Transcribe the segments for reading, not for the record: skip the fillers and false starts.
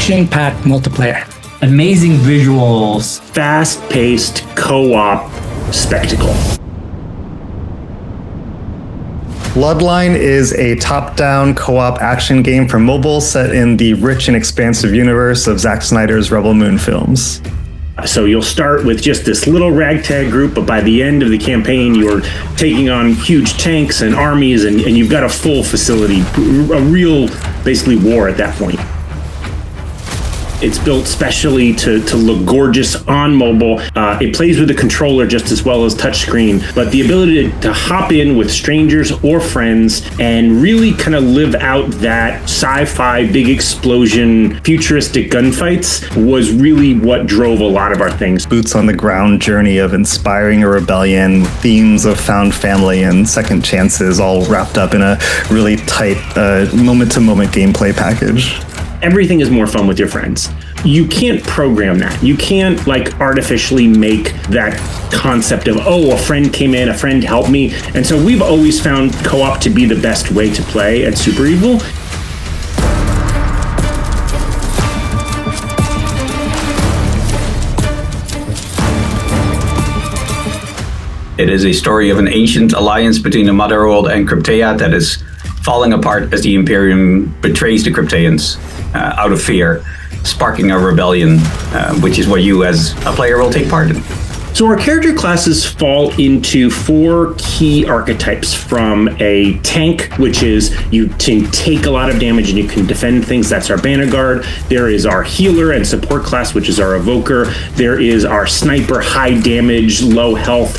action-packed multiplayer. Amazing visuals. Fast-paced co-op spectacle. Bloodline is a top-down co-op action game for mobile set in the rich and expansive universe of Zack Snyder's Rebel Moon films. So you'll start with just this little ragtag group, but by the end of the campaign, you're taking on huge tanks and armies, and you've got a full facility, a real, basically, war at that point. It's built specially to look gorgeous on mobile. It plays with the controller just as well as touchscreen, but the ability to hop in with strangers or friends and really kind of live out that sci-fi, big explosion, futuristic gunfights was really what drove a lot of our things. Boots on the ground journey of inspiring a rebellion, themes of found family and second chances, all wrapped up in a really tight moment-to-moment gameplay package. Everything is more fun with your friends. You can't program that. You can't artificially make that concept of, oh, a friend came in, a friend helped me. And so we've always found co-op to be the best way to play at Super Evil. It is a story of an ancient alliance between the Motherworld and Kryptea that is falling apart as the Imperium betrays the Krypteans out of fear, sparking a rebellion, which is what you as a player will take part in. So our character classes fall into 4 key archetypes, from a tank, which is you can take a lot of damage and you can defend things. That's our banner guard. There is our healer and support class, which is our evoker. There is our sniper, high damage, low health,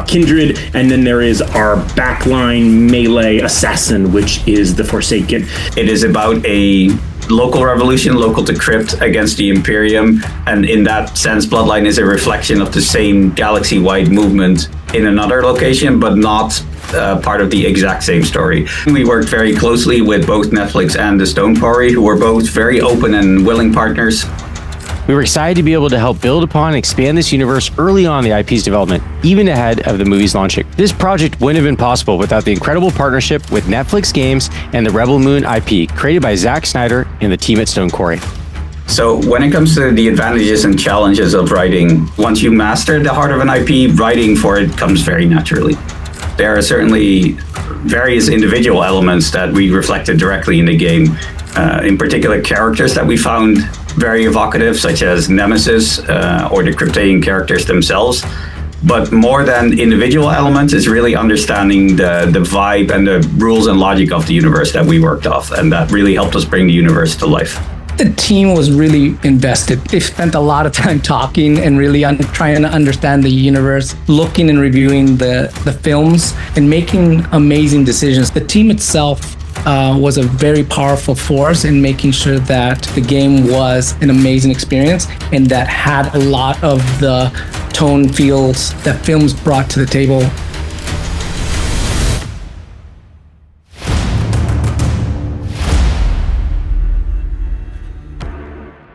kindred. And then there is our backline melee assassin, which is the Forsaken. It is about a local revolution, local to Krypt, against the Imperium, and in that sense Bloodline is a reflection of the same galaxy-wide movement in another location, but not part of the exact same story. We worked very closely with both Netflix and the Stone Quarry, who were both very open and willing partners. We were excited to be able to help build upon and expand this universe early on in the IP's development, even ahead of the movie's launching. This project wouldn't have been possible without the incredible partnership with Netflix Games and the Rebel Moon IP, created by Zack Snyder and the team at Stone Quarry. So when it comes to the advantages and challenges of writing, once you master the heart of an IP, writing for it comes very naturally. There are certainly various individual elements that we reflected directly in the game. In particular, characters that we found very evocative, such as Nemesis or the Kryptean characters themselves. But more than individual elements, is really understanding the vibe and the rules and logic of the universe that we worked off, and that really helped us bring the universe to life. The team was really invested. They spent a lot of time talking and really trying to understand the universe, looking and reviewing the films and making amazing decisions. The team itself was a very powerful force in making sure that the game was an amazing experience and that had a lot of the tone feels that films brought to the table.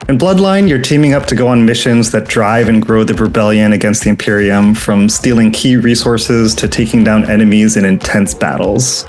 In Bloodline, you're teaming up to go on missions that drive and grow the rebellion against the Imperium, from stealing key resources to taking down enemies in intense battles.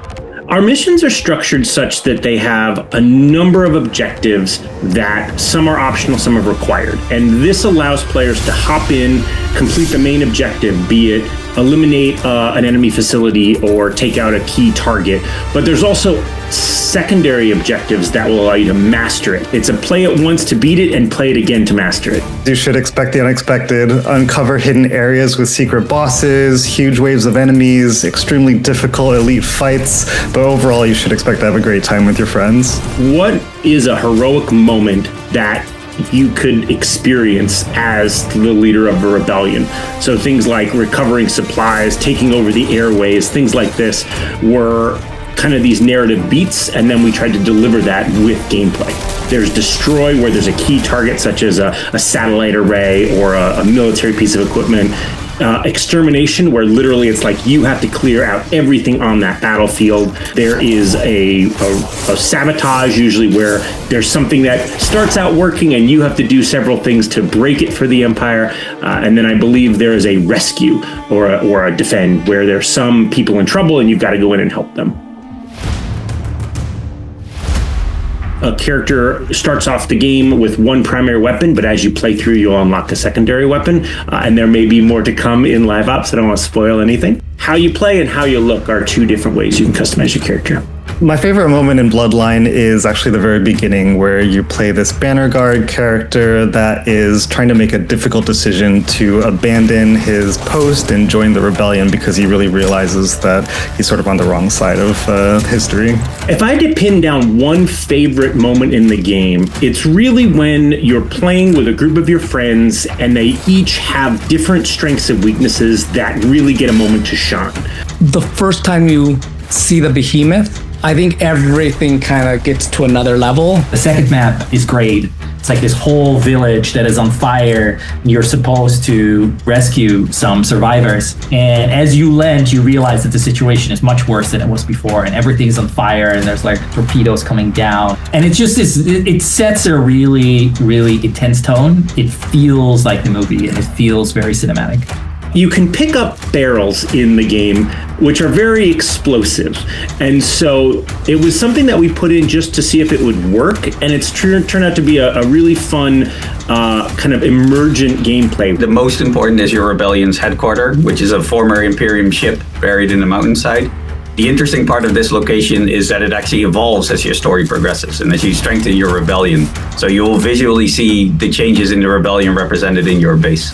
Our missions are structured such that they have a number of objectives that some are optional, some are required. And this allows players to hop in, complete the main objective, be it eliminate an enemy facility or take out a key target. But there's also secondary objectives that will allow you to master it. It's a play it once to beat it and play it again to master it. You should expect the unexpected, uncover hidden areas with secret bosses, huge waves of enemies, extremely difficult elite fights, but overall you should expect to have a great time with your friends. What is a heroic moment that you could experience as the leader of a rebellion? So things like recovering supplies, taking over the airways, things like this were kind of these narrative beats, and then we tried to deliver that with gameplay. There's destroy, where there's a key target such as a satellite array or a military piece of equipment. Extermination, where literally it's like you have to clear out everything on that battlefield. There is a sabotage, usually where there's something that starts out working and you have to do several things to break it for the Empire. And then I believe there is a rescue or a defend, where there's some people in trouble and you've got to go in and help them. a character starts off the game with one primary weapon, but as you play through, you'll unlock a secondary weapon, and there may be more to come in live ops. I don't want to spoil anything. How you play and how you look are two different ways you can customize your character. My favorite moment in Bloodline is actually the very beginning, where you play this Banner Guard character that is trying to make a difficult decision to abandon his post and join the rebellion because he really realizes that he's sort of on the wrong side of history. If I had to pin down one favorite moment in the game, it's really when you're playing with a group of your friends and they each have different strengths and weaknesses that really get a moment to shine. The first time you see the behemoth, I think everything kind of gets to another level. The second map is great. It's like this whole village that is on fire. You're supposed to rescue some survivors. And as you land, you realize that the situation is much worse than it was before. And everything's on fire and there's like torpedoes coming down. And it's just this, it sets a really, really intense tone. It feels like the movie and it feels very cinematic. You can pick up barrels in the game, which are very explosive. And so it was something that we put in just to see if it would work. And it's turned out to be a really fun kind of emergent gameplay. The most important is your rebellion's headquarters, which is a former Imperium ship buried in the mountainside. The interesting part of this location is that it actually evolves as your story progresses and as you strengthen your rebellion. So you will visually see the changes in the rebellion represented in your base.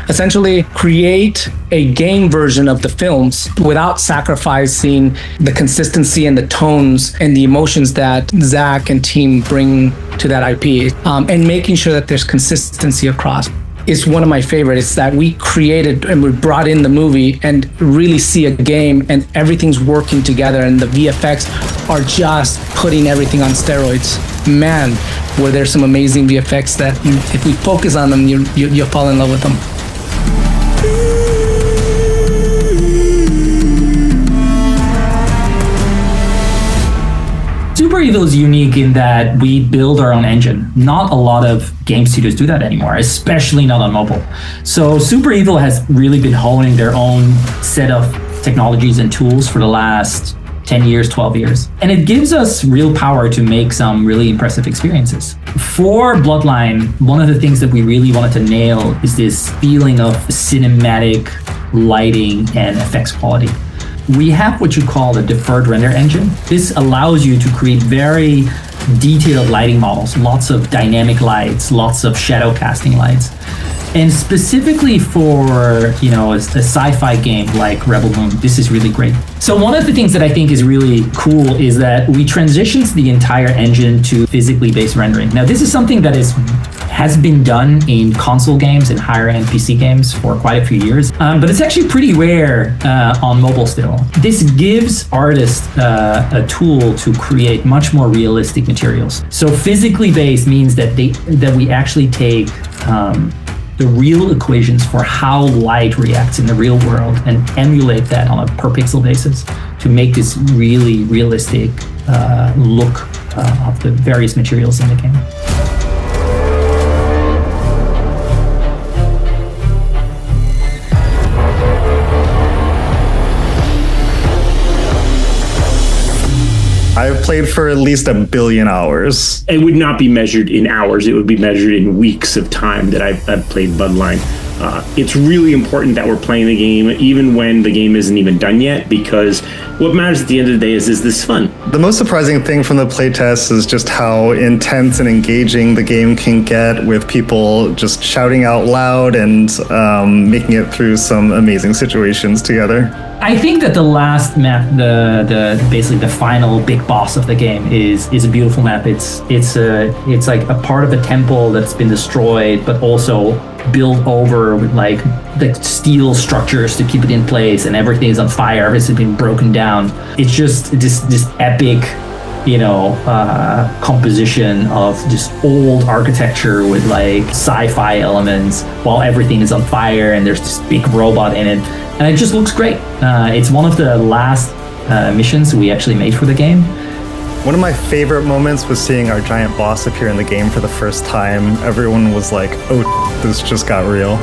Essentially create a game version of the films without sacrificing the consistency and the tones and the emotions that Zack and team bring to that IP, and making sure that there's consistency across. Is one of my favorites that we created and we brought in the movie and really see a game and everything's working together and the VFX are just putting everything on steroids. Man, were there some amazing VFX that if we focus on them, you'll fall in love with them. Super Evil is unique in that we build our own engine. Not a lot of game studios do that anymore, especially not on mobile. So Super Evil has really been honing their own set of technologies and tools for the last 10 years, 12 years. And it gives us real power to make some really impressive experiences. For Bloodline, one of the things that we really wanted to nail is this feeling of cinematic lighting and effects quality. We have what you call the deferred render engine. This allows you to create very detailed lighting models, lots of dynamic lights, lots of shadow casting lights. And specifically for, a sci-fi game like Rebel Moon, this is really great. So one of the things that I think is really cool is that we transitioned the entire engine to physically based rendering. Now, this is something that has been done in console games and higher end PC games for quite a few years, but it's actually pretty rare on mobile still. This gives artists a tool to create much more realistic materials. So physically based means that we actually take the real equations for how light reacts in the real world and emulate that on a per pixel basis to make this really realistic look of the various materials in the game. I've played for at least 1 billion hours. It would not be measured in hours. It would be measured in weeks of time that I've played Bloodline. It's really important that we're playing the game even when the game isn't even done yet, because what matters at the end of the day is this fun? The most surprising thing from the playtest is just how intense and engaging the game can get, with people just shouting out loud and making it through some amazing situations together. I think that the last map, basically the final big boss of the game, is a beautiful map. It's like a part of a temple that's been destroyed, but also built over with like the steel structures to keep it in place, and everything is on fire. Everything's been broken down. It's just this epic, composition of just old architecture with like sci-fi elements, while everything is on fire and there's this big robot in it. And it just looks great. It's one of the last missions we actually made for the game. One of my favorite moments was seeing our giant boss appear in the game for the first time. Everyone was like, oh, this just got real.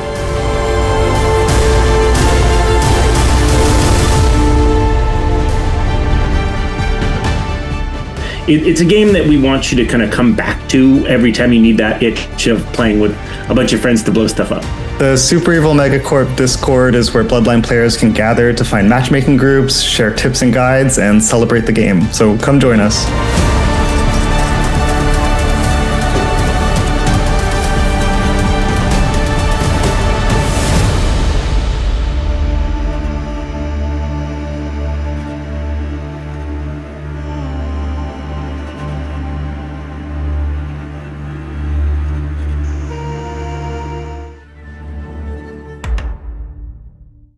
it's a game that we want you to kind of come back to every time you need that itch of playing with a bunch of friends to blow stuff up. The Super Evil Megacorp Discord is where Bloodline players can gather to find matchmaking groups, share tips and guides, and celebrate the game. So come join us.